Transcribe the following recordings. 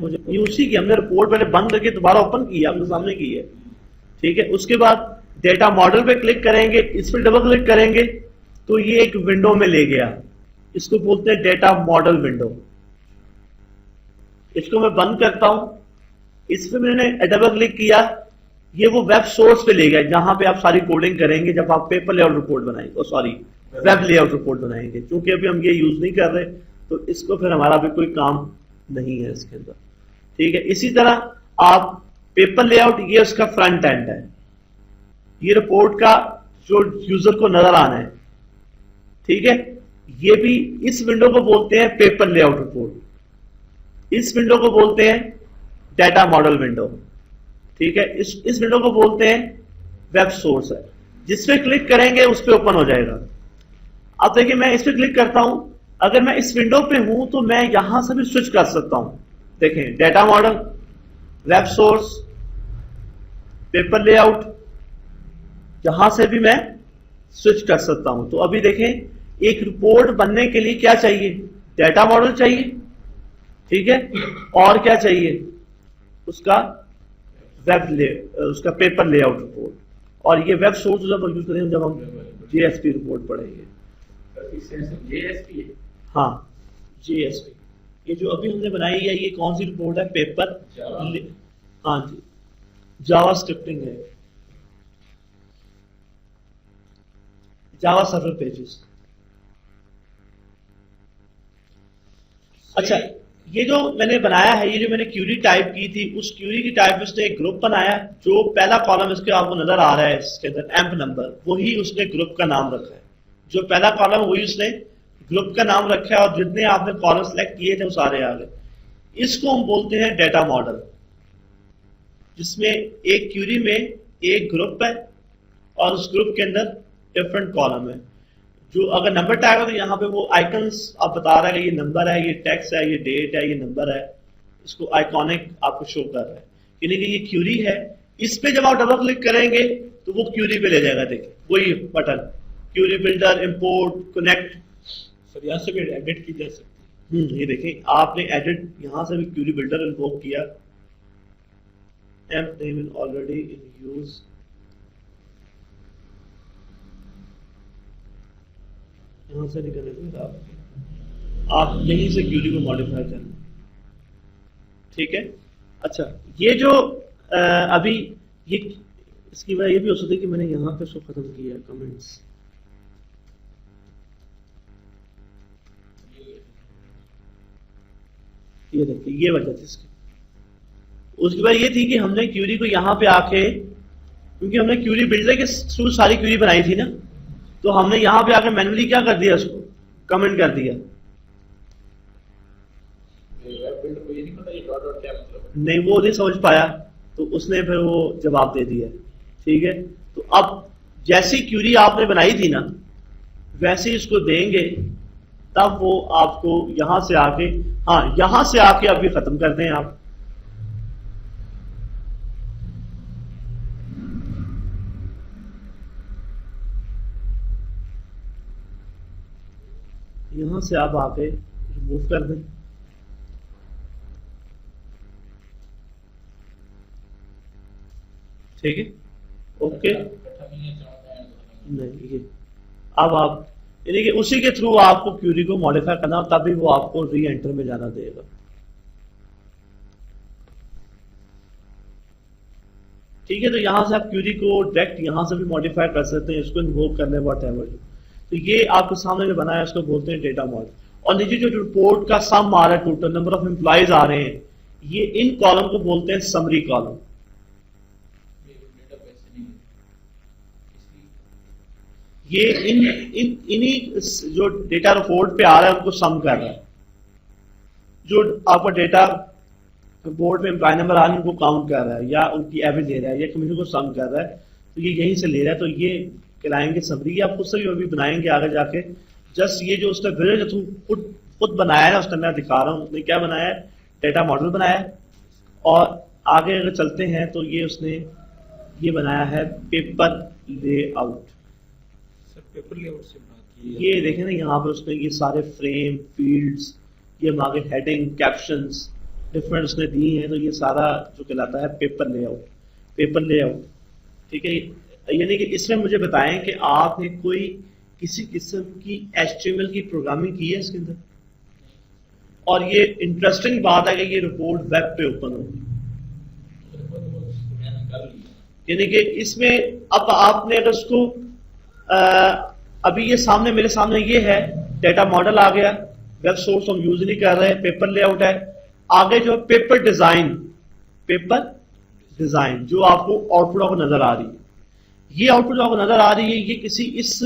मुझे ये उसी की हमने रिपोर्ट पहले बंद करके दोबारा ओपन की है, आपके सामने की है। ठीक है, उसके बाद डेटा मॉडल पे क्लिक करेंगे, इस पर डबल क्लिक करेंगे तो ये एक विंडो में ले गया। इसको बोलते हैं डेटा मॉडल विंडो। इसको मैं बंद करता हूं। इस पे मैंने डबल क्लिक किया, ये वो वेब सोर्स पे ले गया जहां पे आप सारी कोडिंग करेंगे जब आप पेपर लेआउट रिपोर्ट बनाएंगे, सॉरी वेब लेआउट रिपोर्ट बनाएंगे। क्योंकि अभी हम ये यूज नहीं कर रहे तो इसको फिर हमारा भी कोई काम नहीं है इसके अंदर। ठीक है, इसी तरह आप पेपर लेआउट, ये उसका फ्रंट एंड है, ये रिपोर्ट का जो यूजर को नजर आना है। ठीक है, ये भी इस विंडो को बोलते हैं पेपर लेआउट रिपोर्ट, इस विंडो को बोलते हैं डेटा मॉडल विंडो। ठीक है, इस विंडो को बोलते हैं वेब सोर्स है। जिस पे क्लिक करेंगे उस पे ओपन हो जाएगा। अब देखिए मैं इस पे क्लिक करता हूं, अगर मैं इस विंडो पे हूं तो मैं यहां से भी स्विच कर सकता हूं। देखें, data model, web source, paper layout, यहां से भी मैं स्विच कर सकता हूं। तो अभी देखें, एक रिपोर्ट बनने के लिए क्या चाहिए? डेटा मॉडल चाहिए। ठीक है, और क्या चाहिए? उसका उसका पेपर लेआउट रिपोर्ट, और ये वेब सोर्स जब यूज करेंगे जब हम जेएसपी रिपोर्ट पढ़ेंगे। हाँ, जेएसपी, ये जो अभी हमने बनाई है ये कौन सी रिपोर्ट है? पेपर, हाँ जी, जावा स्क्रिप्टिंग है, जावा सर्वर पेजेस। अच्छा, ये जो मैंने बनाया है, ये जो मैंने क्यूरी टाइप की थी, उस क्यूरी की टाइप में उसने एक ग्रुप बनाया। जो पहला कॉलम इसके आपको नजर आ रहा है इसके अंदर एम्प नंबर, वही उसने ग्रुप का नाम रखा है। जो पहला कॉलम वही उसने ग्रुप का नाम रखा है, और जितने आपने कॉलम सेलेक्ट किए थे वो सारे आ गए। इसको हम बोलते हैं डेटा मॉडल, जिसमें एक क्यूरी में एक ग्रुप है और उस ग्रुप के अंदर डिफरेंट कॉलम है। जो अगर नंबर टैग है तो यहाँ पे वो आइकन्स आप बता रहा है कि ये नंबर है, ये टेक्स्ट है, ये डेट है, ये नंबर है। इसको आइकॉनिक आपको शो कर रहा है, यानी कि ये क्यूरी है। इस पे जब आप डबल क्लिक करेंगे तो वो क्यूरी पे ले जाएगा। देखिए वही button, query builder, import, connect, sir यहाँ से भी एडिट की जा सकती है। ये देखें, आपने एडिट यहाँ से भी क्यूरी बिल्डर इन्वोक किया। Amp name is already in use, यहाँ से नहीं करेंगे आप यहीं से क्यूरी को मॉडिफाई करना। ठीक है, अच्छा, ये जो अभी ये इसकी वजह ये भी हो सकती है कि मैंने यहाँ पे इसको खत्म किया है कमेंट्स। ये देखिए, ये वजह थी इसकी। उसकी वजह ये थी कि हमने क्यूरी को यहाँ पे आके, क्योंकि हमने क्यूरी बिल्डर के थ्रू सारी क्यूरी बनाई थी ना, तो हमने यहां पे आकर मैन्युअली क्या कर दिया, उसको कमेंट कर दिया। नहीं, वो नहीं समझ पाया तो उसने फिर वो जवाब दे दिया। ठीक है, तो अब जैसी क्यूरी आपने बनाई थी ना वैसे इसको देंगे, तब वो आपको यहां से आके, हाँ यहां से आके अब ये खत्म कर दें आप। यहां से आप आके रिमूव कर दें। ठीक है, ओके। नहीं, ये अब आप, यानी कि उसी के थ्रू आपको क्यूरी को मॉडिफाई करना, तभी वो आपको री एंटर में जाना देगा। ठीक है, तो यहां से आप क्यूरी को डायरेक्ट यहां से भी मॉडिफाई कर सकते हैं, इसको इन्वोक करने व्हाटएवर। तो ये आपके सामने जो बना है इसको बोलते हैं डेटा मॉडल। और नीचे जो रिपोर्ट का सम आ रहा है, टोटल नंबर ऑफ एम्प्लॉइज आ रहे हैं, ये इन कॉलम को बोलते हैं समरी कॉलम। ये इन्हीं जो डेटा रिपोर्ट पे आ रहा है उनको सम कर रहा है। जो आपका डेटा रिपोर्ट में एम्प्लॉय नंबर आ रहा है उनको काउंट कर रहा है, या उनकी एवरेज ले रहा है, या कमीशन को सम कर रहा है, तो ये यहीं से ले रहा है। तो ये कहलाएंगे समरी। ये आप खुद से भी अभी बनाएंगे आगे जाके। जस्ट ये जो उसने विजुअल जो खुद बनाया है उसका मैं दिखा रहा हूँ। उसने क्या बनाया है, डेटा मॉडल बनाया है। और आगे अगर चलते हैं तो ये उसने ये बनाया है paper layout. Sir paper layout से बात की ये देखें ना, यहाँ पर उसने ये सारे फ्रेम, फील्ड्स, ये आगे हेडिंग, कैप्शंस, डिफरेंट उसने दी हैं, तो ये सारा जो कहलाता है पेपर लेआउट, पेपर लेआउट। ठीक है, यानी कि इसमें मुझे बताएं कि आपने कोई किसी किस्म की HTML की प्रोग्रामिंग की है इसके अंदर, और ये इंटरेस्टिंग बात है कि ये रिपोर्ट वेब पे ओपन होगी, यानी कि इसमें अब आपने अगर उसको अभी ये सामने मेरे सामने ये है डेटा मॉडल आ गया, वेब सोर्स हम यूज नहीं कर रहे हैं, पेपर लेआउट है, आगे जो पेपर डिजाइन, पेपर डिजाइन जो आपको आउटपुट आपको नजर आ रही है, ये आउटपुट जो आपको नजर आ रही है ये किसी इस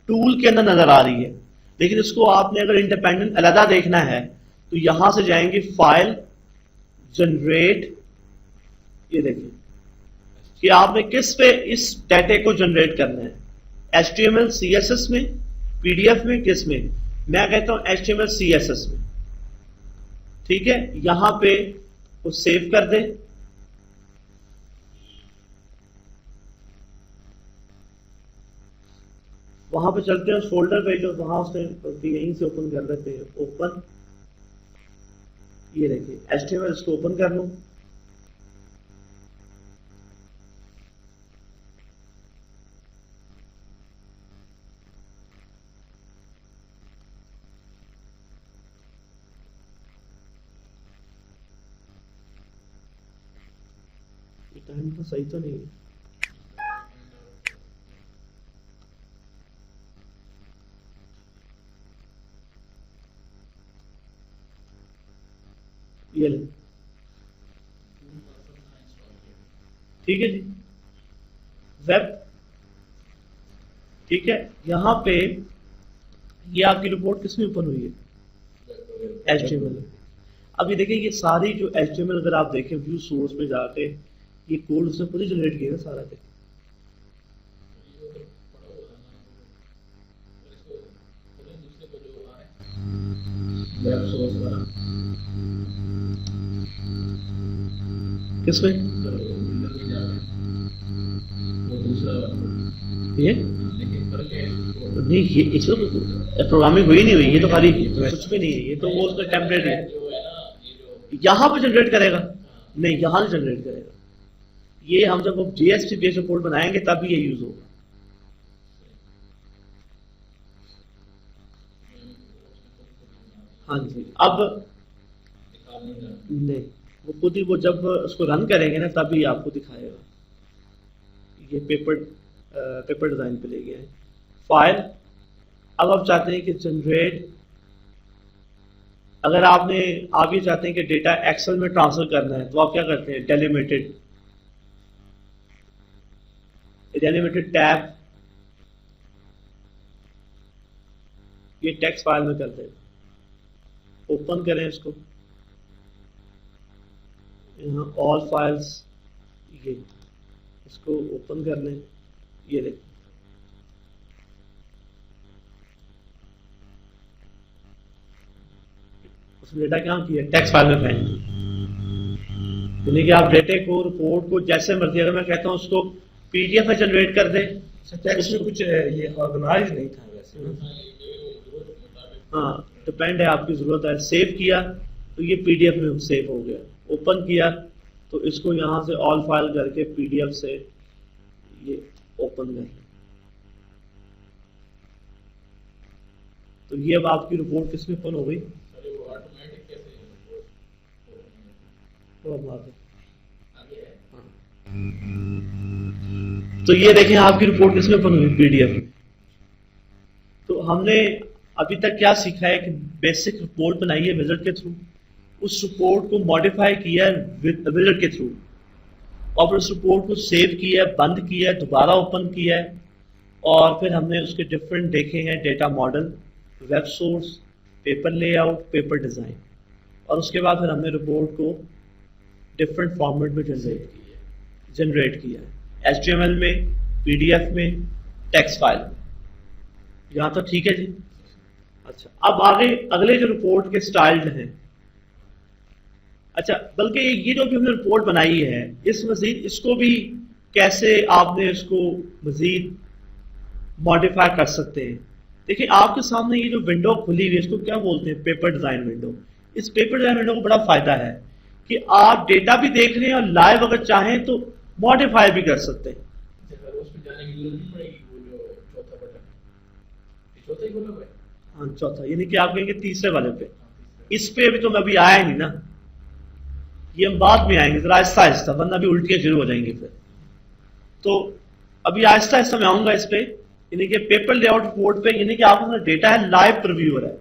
टूल के अंदर नजर आ रही है, लेकिन इसको आपने अगर इंडिपेंडेंट अलग देखना है तो यहां से जाएंगे फाइल, जनरेट, ये देखिए कि आपने किस पे इस डाटे को जनरेट करना है, HTML CSS में, PDF में, किस में? मैं कहता हूं HTML CSS में। ठीक है, यहां पे वो सेव कर दे, वहां पे चलते हैं उस फोल्डर पे जो वहां से यहीं से ओपन कर देते हैं, ओपन, ये देखिए HTML, इसको ओपन कर लूं, टाइम तो सही तो नहीं है, ये ले, ठीक है जी, वेब, ठीक है, यहां पे ये आपकी रिपोर्ट किसमें ओपन हुई है? HTML। अब ये देखिए ये सारी जो HTML अगर आप देखें व्यू सोर्स में जाके ये कोड उसने खुद ही जनरेट किया सारा के, किसमें ये नहीं, ये इसमें प्रोग्रामिंग हुई नहीं हुई, ये तो खाली कुछ भी नहीं है, ये तो वो उसका टेम्पलेट है, यहां पे जनरेट करेगा, नहीं यहां से जनरेट करेगा, ये हम जब JSP बेस्ड रिपोर्ट बनाएंगे तब ये यूज होगा। हाँ जी, अब नहीं, वो खुद ही वो जब उसको रन करेंगे ना तभी आपको दिखाएगा, ये पेपर डिजाइन पे ले गया है, फाइल, अब आप चाहते हैं कि जनरेट, अगर आपने आप ये चाहते हैं कि डेटा एक्सेल में ट्रांसफर करना है तो आप क्या करते हैं, डेलिमिटेड, डेलिमिटेड टैब, ये टेक्स्ट फाइल में करते हैं, ओपन करें इसको, यहाँ ऑल फाइल्स, ये इसको ओपन कर लें, ये देखें उसने डेटा क्या किया, टेक्स्ट फाइल में फेंक, यानी कि आप डेटे को, रिपोर्ट को जैसे मर्जी, अगर मैं कहता हूँ उसको PDF में जनरेट कर दे, टेक्स्ट में कुछ ये ऑर्गेनाइज नहीं था वैसे, हाँ डिपेंड है आपकी जरूरत है, सेव किया तो ये PDF में सेव हो गया, ओपन किया तो इसको यहाँ से ऑल फाइल करके PDF से ये ओपन कर, तो ये अब आपकी रिपोर्ट किसमें ओपन हो गई, तो ये देखें आपकी रिपोर्ट किसमें ओपन हुई, PDF। तो हमने अभी तक क्या सीखा है कि बेसिक रिपोर्ट बनाई है विज़ार्ड के थ्रू, उस रिपोर्ट को मॉडिफाई किया है विज़ार्ड के थ्रू, और फिर उस रिपोर्ट को सेव किया है, बंद किया है, दोबारा ओपन किया है, और फिर हमने उसके डिफरेंट देखे हैं, data model, web source, paper layout, paper design, और उसके बाद फिर हमने रिपोर्ट को डिफरेंट फॉर्मेट में जनरेट किया है, HTML में, PDF में, टेक्स्ट फाइल में, यहाँ तो ठीक है जी। अच्छा, अब आगे अगले जो रिपोर्ट के स्टाइल हैं, अच्छा बल्कि ये जो भी हमने रिपोर्ट बनाई है इस मजीद इसको भी कैसे आपने इसको मजीद मॉडिफाई कर सकते हैं। देखिए आपके सामने ये जो विंडो खुली हुई है इसको क्या बोलते हैं, पेपर डिजाइन विंडो। इस पेपर डिजाइन विंडो को बड़ा फायदा है कि आप डेटा भी देख रहे हैं और लाइव अगर चाहें तो मॉडिफाई भी कर सकते हैं। अगर उस पे जाने की जरूरत नहीं पड़ेगी, वो जो चौथा बटन है, ये चौथा ही बोला हुआ है। हाँ चौथा, यानी कि आप कहेंगे तीसरे वाले पे। हाँ, इस पे अभी तो मैं अभी आया नहीं ना, ये हम बाद में आएंगे जरा आहिस्ता आहिस्ता, वरना भी उल्टियां शुरू हो जाएंगी फिर। तो अभी आहिस्ता आहिस्ता मैं आऊंगा इस पे, यानी कि पेपर लेआउट रिपोर्ट पे, यानी कि आपका डेटा है लाइव प्रीव्यू है,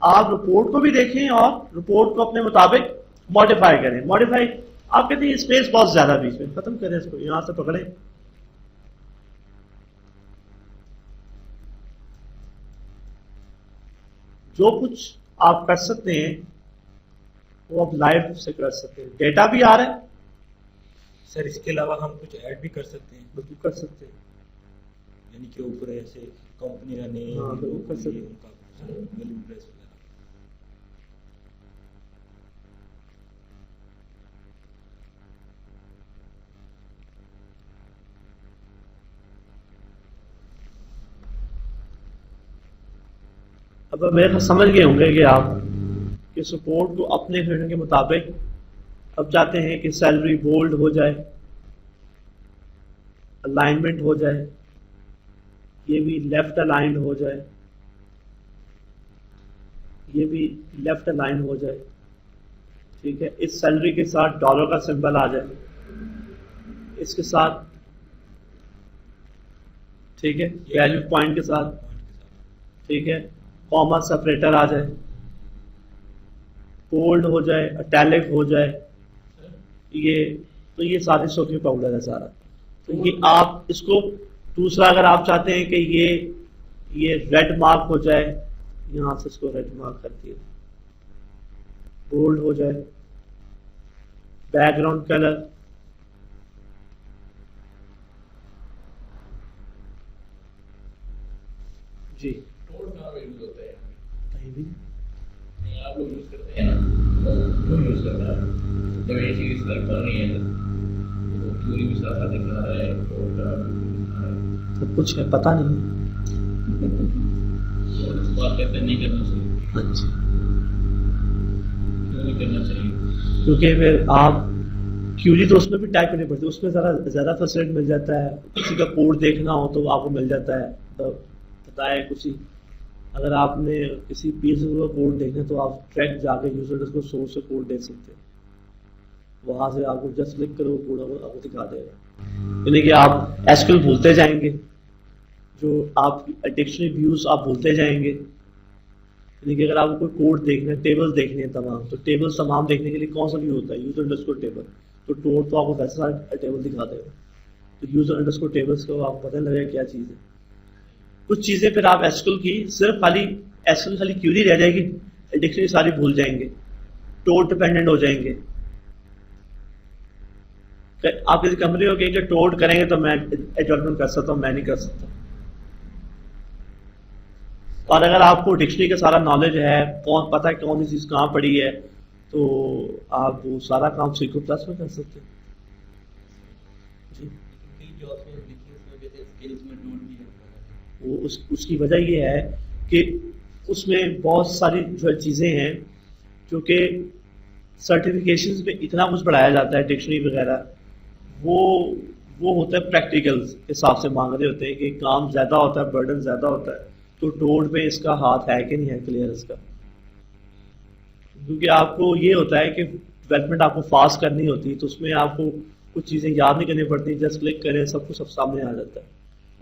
आप रिपोर्ट को भी देखें और रिपोर्ट को अपने मुताबिक मॉडिफाई करें। मॉडिफाई आप कहते हैं स्पेस बहुत ज्यादा बीच में, खत्म करें इसको, यहां से पकड़ें। जो कुछ आप कर सकते हैं वो आप लाइव से कर सकते हैं। डेटा भी आ रहा है, सर इसके अलावा हम कुछ ऐड भी कर सकते हैं, बिल्कुल कर सकते हैं। यानी कि ऊपर ऐसे कंपनी का नेम, हाँ, बिल्कुल कर सकते हैं। उनका वैल्यू प्रेस वगैरह। अब मेरे को समझ गए होंगे कि आप कि सपोर्ट को अपने फिल्ड के मुताबिक अब चाहते हैं कि सैलरी बोल्ड हो जाए, अलाइनमेंट हो जाए, ये भी लेफ्ट अलाइंड हो जाए, ये भी लेफ्ट अलाइन हो जाए, ठीक है। इस सैलरी के साथ डॉलर का सिंबल आ जाए, इसके साथ, ठीक है, वैल्यू पॉइंट के साथ, ठीक है, कॉमा सेपरेटर आ जाए, बोल्ड हो जाए, इटैलिक हो जाए, ये तो ये सारी सोफी पाउडर है सारा। तो ये आप इसको दूसरा अगर आप चाहते हैं कि ये रेड मार्क हो जाए, यहां से इसको रेड मार्क कर दिए, बोल्ड हो जाए, बैकग्राउंड कलर, जी टोन कहाँ पे यूज होता है? कहीं भी नहीं, आप लोग यूज करते हैं ना, क्यों यूज करता है? जब ये चीज कर पा रही है तो थ्योरी भी साथ साथ दिखा रहा है, टोन का दिखा रहा है, सब कुछ है, पता नहीं। और इस बात कहते हैं नहीं करना चाहिए। अच्छा, क्यों नहीं करना चाहिए? क्योंकि फिर आप क्यूरी तो उसमें भी टाइप करनी पड़ती है, उसमें ज़्यादा फैसिलिटी मिल जाता है। किसी का कोड देखना हो तो आपको मिल जाता है, तो पता है कुछ ही। अगर आपने किसी पीस का कोड देखना है तो आप ट्रैक जाके यूजर को सोर्स से कोड देख सकते हैं, वहां से आपको जस्ट क्लिक करो, कोड आपको दिखा देगा। यानी कि आप एसक्यूएल भूलते जाएंगे, जो आप डिक्शनरी व्यूज आप भूलते जाएंगे। यानी कि अगर आपको कोई कोड देखना है, टेबल्स देखने हैं तमाम, तो टेबल्स तमाम देखने के लिए कौन सा व्यू होता है? User underscore table. तो टोड तो आपको वैसा टेबल दिखा देगा, तो यूजर अंडरस्कोर टेबल्स को आपको पता लगेगा क्या चीज़ है। कुछ चीज़ें फिर आप एसक्यूएल की सिर्फ खाली एसक्यूएल खाली क्यूरी रह जाएगी, डिक्शनरी सारी भूल जाएंगे, टोड डिपेंडेंट हो जाएंगे। आप किसी कंपनी को कहेंगे टोड करेंगे तो मैं एडजस्टमेंट कर सकता हूँ, मैं नहीं कर सकता। और अगर आपको डिक्शनरी का सारा नॉलेज है, कौन पता है कौन सी चीज़ कहाँ पड़ी है, तो आप वो सारा काम सीको प्लस में कर सकते हैं जी। वो उसकी वजह ये है कि उसमें बहुत सारी जो चीज़ें हैं जो कि सर्टिफिकेशंस में इतना कुछ बढ़ाया जाता है, डिक्शनरी वगैरह, वो होता है प्रैक्टिकल के हिसाब से मांग रहे होते हैं कि काम ज़्यादा होता है, बर्डन ज़्यादा होता है, तो टोड पे इसका हाथ है कि नहीं है क्लियर इसका। क्योंकि आपको ये होता है कि डेवलपमेंट आपको फास्ट करनी होती है, तो उसमें आपको कुछ चीज़ें याद नहीं करनी पड़ती, जस्ट क्लिक करें सब कुछ सब सामने आ जाता है।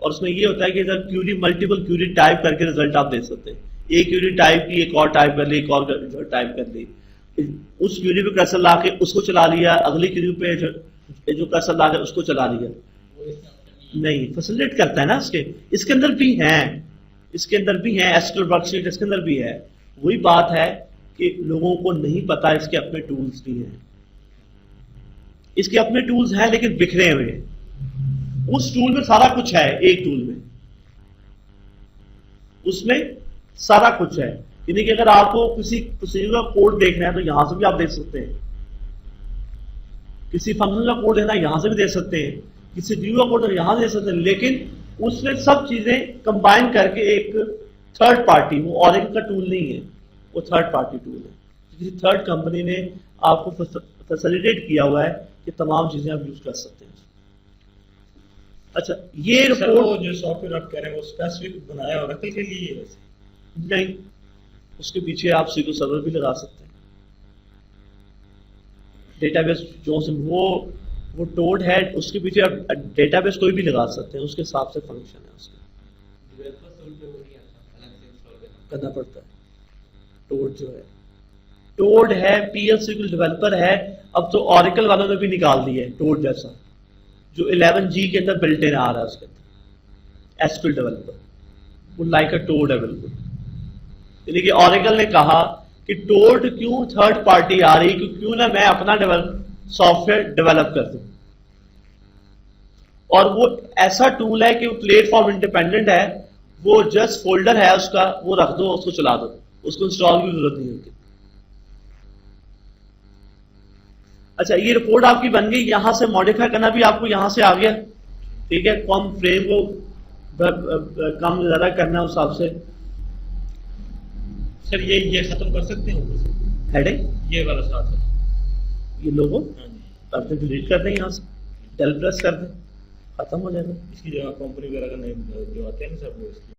और उसमें ये होता है कि अगर क्यूरी मल्टीपल क्यूरी टाइप करके रिजल्ट आप दे सकते हैं, एक क्यूरी टाइप की, एक और टाइप कर ली, एक और टाइप कर ली, उस क्यूरी पे कर्सर ला के उसको चला लिया, अगली क्यूरी पे जो कर्सर ला के उसको चला लिया, नहीं फैसिलिटेट करता है ना। इसके अंदर भी है, इसके अंदर भी है एसक्यूएल वर्कशीट, इसके अंदर भी है। वही बात है कि लोगों को नहीं पता इसके अपने टूल्स भी हैं, इसके अपने टूल्स हैं लेकिन बिखरे हुए हैं। उस टूल में सारा कुछ है, एक टूल में उसमें सारा कुछ है। यानी कि अगर आपको किसी का कोड देखना है तो यहां से भी आप देख सकते हैं, किसी फंक्शन का कोड देना है यहां से भी देख सकते हैं, किसी व्यू का कोड यहां से देख सकते हैं, लेकिन उसमें सब चीजें कंबाइन करके एक थर्ड पार्टी, वो ऑरेकल का टूल नहीं है, वो थर्ड पार्टी टूल है। किसी थर्ड कंपनी ने आपको फैसिलिटेट किया हुआ है कि तमाम चीजें आप यूज कर सकते हैं। अच्छा, ये सर वो रिपोर्ट जो सॉफ्टवेयर आप कह रहे हैं वो स्पेसिफिक बनाया ओरेकल के लिए है वैसे? नहीं, उसके पीछे आप SQL सर्वर भी लगा सकते हैं। डेटाबेस जो वो टोड है, उसके पीछे आप डेटाबेस कोई भी लगा सकते हैं, उसके हिसाब से फंक्शन है उसका, करना पड़ता है। टोड जो है, टोड है, PL SQL डेवलपर है, अब तो ऑरेकल वालों ने भी निकाल दिया है टोड जैसा, जो 11G के अंदर बिल्ट इन आ रहा है उसके अंदर, SQL डेवलपर, वो लाइक अ टोड है बिल्कुल। यानी कि ऑरेकल ने कहा कि टोड क्यों थर्ड पार्टी आ रही, क्यों ना मैं अपना सॉफ्टवेयर डेवलप कर दूं। और वो ऐसा टूल है कि वो प्लेटफॉर्म इंडिपेंडेंट है, वो जस्ट फोल्डर है उसका, वो रख दो, उसको चला दो, उसको इंस्टॉल की जरूरत नहीं होगी। अच्छा, ये रिपोर्ट आपकी बन गई, यहां से मॉडिफाई करना भी आपको यहां से आ गया, ठीक है। कम फ्रेम को कम ज्यादा करना उस हिसाब से। सर ये खत्म कर सकते हैं ऊपर से? हेडिंग ये वाला साथ है। ये लोगो हाँ जी, अपने डिलीट कर दें, यहाँ से डेल प्रेस कर दें, खत्म हो जाएगा। इसकी जगह कंपनी वगैरह का नेम जो आते हैं ना सब,